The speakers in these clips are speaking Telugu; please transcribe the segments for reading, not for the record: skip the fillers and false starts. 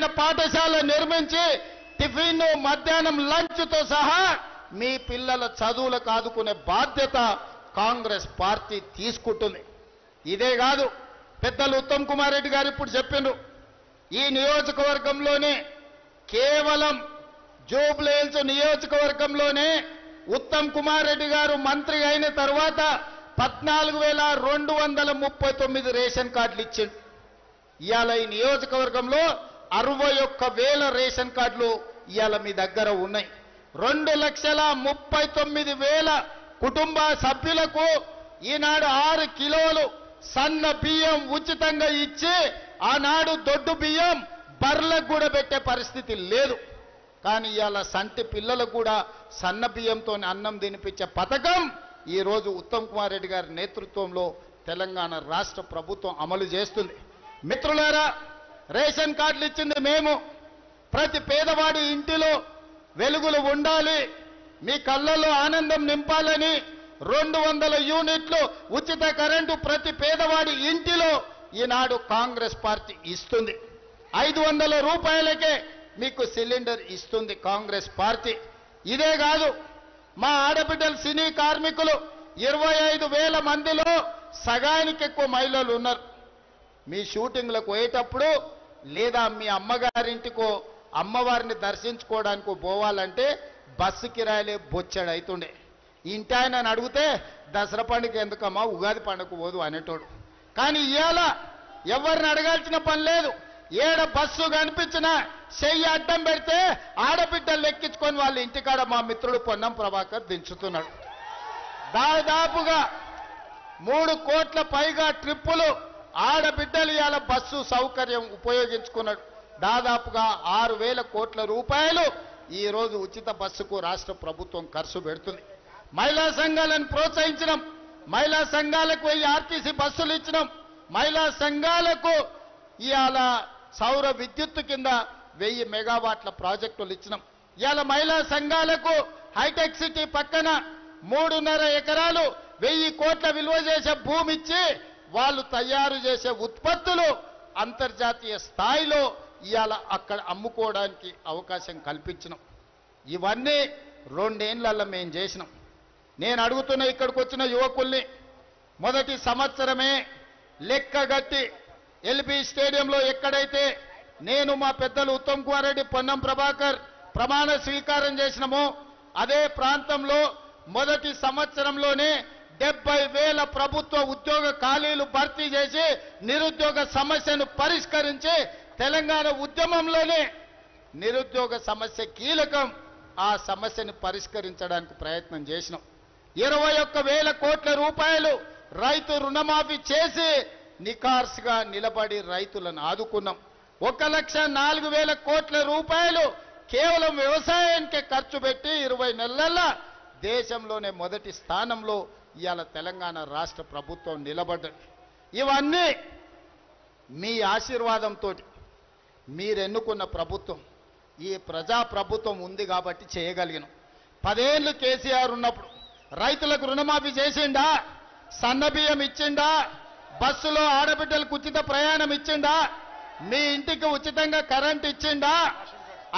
ప్రత్యేకమైన పాఠశాల నిర్మించి టిఫిన్ మధ్యాహ్నం లంచ్తో సహా మీ పిల్లల చదువులకు ఆదుకునే బాధ్యత కాంగ్రెస్ పార్టీ తీసుకుంటుంది. ఇదే కాదు, పెద్దలు ఉత్తమ్ కుమార్ రెడ్డి గారు ఇప్పుడు చెప్పిండ్రు, ఈ నియోజకవర్గంలోనే కేవలం జూబ్లీహిల్స్ నియోజకవర్గంలోనే ఉత్తమ్ కుమార్ రెడ్డి గారు మంత్రి అయిన తర్వాత 14,239 రేషన్ కార్డులు ఇచ్చిండు. ఇవాళ ఈ నియోజకవర్గంలో 61,000 రేషన్ కార్డులు ఇవాళ మీ దగ్గర ఉన్నాయి. 2,39,000 కుటుంబ సభ్యులకు ఈనాడు 6 కిలోలు సన్న బియ్యం ఉచితంగా ఇచ్చి ఆనాడు దొడ్డు బియ్యం బర్లకు కూడా పెట్టే పరిస్థితి లేదు. కానీ ఇవాళ సంటి పిల్లలకు కూడా సన్న బియ్యంతో అన్నం తినిపించే పథకం ఈరోజు ఉత్తమ్ కుమార్ రెడ్డి గారి నేతృత్వంలో తెలంగాణ రాష్ట్ర ప్రభుత్వం అమలు చేస్తుంది. మిత్రులారా, రేషన్ కార్డులు ఇచ్చింది మేము. ప్రతి పేదవాడి ఇంటిలో వెలుగులు ఉండాలి, మీ కళ్ళల్లో ఆనందం నింపాలని 200 యూనిట్లు ఉచిత కరెంటు ప్రతి పేదవాడి ఇంటిలో ఈనాడు కాంగ్రెస్ పార్టీ ఇస్తుంది. 500 రూపాయలకే మీకు సిలిండర్ ఇస్తుంది కాంగ్రెస్ పార్టీ. ఇదే కాదు, మా ఆడబిడ్డలు సినీ కార్మికులు 25,000 మందిలో సగానికి ఎక్కువ మహిళలు ఉన్నారు. మీ షూటింగ్లకు పోయేటప్పుడు లేదా మీ అమ్మగారింటికో అమ్మవారిని దర్శించుకోవడానికి పోవాలంటే బస్సు కిరాయిలే బొచ్చాడు అవుతుండే. ఇంటి ఆయన అడిగితే దసరా పండుగ ఎందుకమ్మా, ఉగాది పండుగ పోదు అనేటోడు. కానీ ఇవాళ ఎవరిని అడగాల్సిన పని లేదు. ఏడ బస్సు కనిపించినా చెయ్యి అడ్డం పెడితే ఆడబిడ్డలు ఎక్కించుకొని వాళ్ళ ఇంటికాడ మా మిత్రుడు పొన్నం ప్రభాకర్ దించుతున్నాడు. దాదాపుగా 3 కోట్ల పైగా ట్రిప్పులు ఆడబిడ్డలు ఇవాళ బస్సు సౌకర్యం ఉపయోగించుకున్నాడు. దాదాపుగా 6,000 కోట్ల రూపాయలు ఈ రోజు ఉచిత బస్సుకు రాష్ట్ర ప్రభుత్వం ఖర్చు పెడుతుంది. మహిళా సంఘాలను ప్రోత్సహించడం, మహిళా సంఘాలకు 1000 ఆర్టీసీ బస్సులు ఇచ్చినాం. మహిళా సంఘాలకు ఇవాళ సౌర విద్యుత్తు కింద 1000 మెగావాట్ల ప్రాజెక్టులు ఇచ్చినాం. ఇవాళ మహిళా సంఘాలకు హైటెక్ సిటీ పక్కన 3.5 ఎకరాలు 1000 కోట్ల విలువ చేసే భూమి ఇచ్చి వాళ్ళు తయారు చేసే ఉత్పత్తులు అంతర్జాతీయ స్థాయిలో ఇవాళ అక్కడ అమ్ముకోవడానికి అవకాశం కల్పించినాం. ఇవన్నీ 2 ఏళ్లలో మేము చేసినాం. నేను అడుగుతున్న ఇక్కడికి వచ్చిన యువకుల్ని, మొదటి సంవత్సరమే లెక్కగట్టి ఎల్బీ స్టేడియంలో ఎక్కడైతే నేను మా పెద్దలు ఉత్తమ్ కుమార్ రెడ్డి, పొన్నం ప్రభాకర్ ప్రమాణ స్వీకారం చేసినామో అదే ప్రాంతంలో మొదటి సంవత్సరంలోనే 70,000 ప్రభుత్వ ఉద్యోగ ఖాళీలు భర్తీ చేసి నిరుద్యోగ సమస్యను పరిష్కరించి తెలంగాణ ఉద్యమంలోనే నిరుద్యోగ సమస్య కీలకం, ఆ సమస్యను పరిష్కరించడానికి ప్రయత్నం చేసినాం. 21,000 కోట్ల రూపాయలు రైతు రుణమాఫీ చేసి నికార్స్గా నిలబడి రైతులను ఆదుకున్నాం. 1,04,000 కోట్ల రూపాయలు కేవలం వ్యవసాయానికి ఖర్చు పెట్టి 20 నెలల్లో దేశంలోనే మొదటి స్థానంలో ఇవాళ తెలంగాణ రాష్ట్ర ప్రభుత్వం నిలబడ్డది. ఇవన్నీ మీ ఆశీర్వాదంతో మీరు ఎన్నుకున్న ప్రభుత్వం, ఈ ప్రజా ప్రభుత్వం ఉంది కాబట్టి చేయగలిగినాం. 10 ఏళ్ళు కేసీఆర్ ఉన్నప్పుడు రైతులకు రుణమాఫీ చేసిండా? సన్నబియ్యం ఇచ్చిండా? బస్సులో ఆడబిడ్డలకు ఉచిత ప్రయాణం ఇచ్చిండా? మీ ఇంటికి ఉచితంగా కరెంట్ ఇచ్చిండా?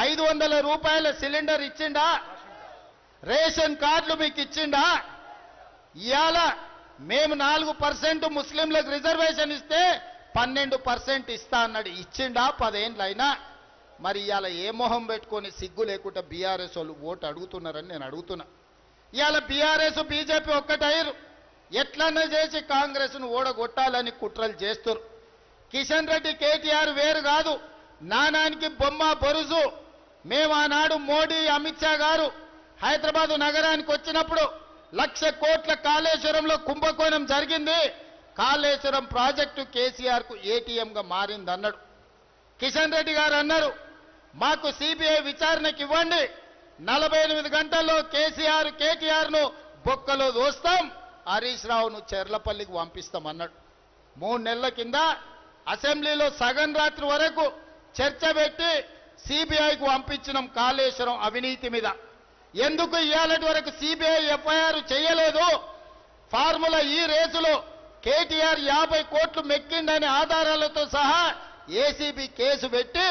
500 రూపాయల సిలిండర్ ఇచ్చిండా? రేషన్ కార్డులు మీకు ఇచ్చిండా? ఇవాళ మేము 4% ముస్లింలకు రిజర్వేషన్ ఇస్తే 12% ఇస్తా అన్నాడు. ఇచ్చిండా? 10 ఏళ్ళు అయినా. మరి ఇవాళ ఏ మొహం పెట్టుకొని సిగ్గు లేకుండా బీఆర్ఎస్ వాళ్ళు ఓటు అడుగుతున్నారని నేను అడుగుతున్నా. ఇవాళ బీఆర్ఎస్ బీజేపీ ఒక్కటయ్యారు, ఎట్లన్నా చేసి కాంగ్రెస్ను ఓడగొట్టాలని కుట్రలు చేస్తారు. కిషన్ రెడ్డి కేటీఆర్ వేరు కాదు, నానానికి బొమ్మ బొరుసు. మేము ఆనాడు మోడీ అమిత్ షా గారు హైదరాబాద్ నగరానికి వచ్చినప్పుడు 1,00,000 కోట్ల కాళేశ్వరంలో కుంభకోణం జరిగింది, కాళేశ్వరం ప్రాజెక్టు కేసీఆర్కు ఏటీఎంగా మారింది అన్నాడు. కిషన్ రెడ్డి గారు అన్నారు, మాకు సిబిఐ విచారణకి ఇవ్వండి, 48 గంటల్లో కేటీఆర్ను బొక్కలో దోస్తాం, హరీష్ రావును చెర్లపల్లికి పంపిస్తాం అన్నాడు. 3 నెలల కింద అసెంబ్లీలో సగం రాత్రి వరకు చర్చ పెట్టి సిబిఐకి పంపించినాం కాళేశ్వరం అవినీతి మీద. ఎందుకు ఇవాళటి వరకు సిబిఐ ఎఫ్ఐఆర్ చేయలేదు? ఫార్ములా ఈ రేసులో కేటీఆర్ 50 కోట్లు మెక్కిండనే ఆధారాలతో సహా ఏసీబీ కేసు పెట్టి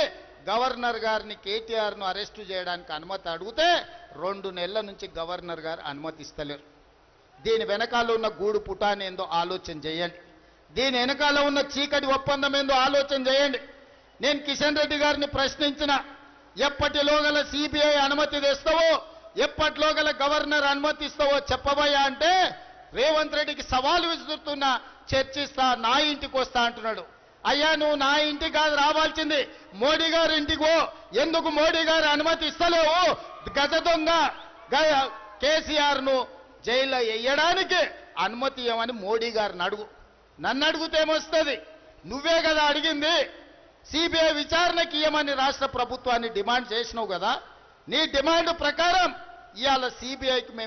గవర్నర్ గారిని కేటీఆర్ను అరెస్టు చేయడానికి అనుమతి అడిగితే 2 నెలల నుంచి గవర్నర్ గారు అనుమతిస్తలేరు. దీని వెనకాల ఉన్న గూడు పుటాని ఏందో ఆలోచన చేయండి. దీని వెనకాల ఉన్న చీకటి ఒప్పందం ఏందో ఆలోచన చేయండి. నేను కిషన్ రెడ్డి గారిని ప్రశ్నించిన, ఎప్పటిలోగల సిబిఐ అనుమతి తెస్తావో, ఎప్పటిలోగల గవర్నర్ అనుమతి ఇస్తావో చెప్పబోయా అంటే రేవంత్ రెడ్డికి సవాలు విసురుతున్నా, చర్చిస్తా, నా ఇంటికి వస్తా అంటున్నాడు. అయ్యా, నువ్వు నా ఇంటికి కాదు రావాల్సింది, మోడీ గారు ఇంటికి. ఎందుకు మోడీ గారు అనుమతి ఇస్తలేవు? గజ దొంగ కేసీఆర్ను జైల్లో వేయడానికి అనుమతి ఇవ్వమని మోడీ గారిని అడుగు. నన్ను అడిగితే ఏమొస్తుంది? నువ్వే కదా అడిగింది. సిబిఐ విచారణకి ఇవ్వమని రాష్ట్ర ప్రభుత్వాన్ని డిమాండ్ చేసినావు కదా. నీ డిమాండ్ ప్రకారం ఇవాళ సిబిఐకి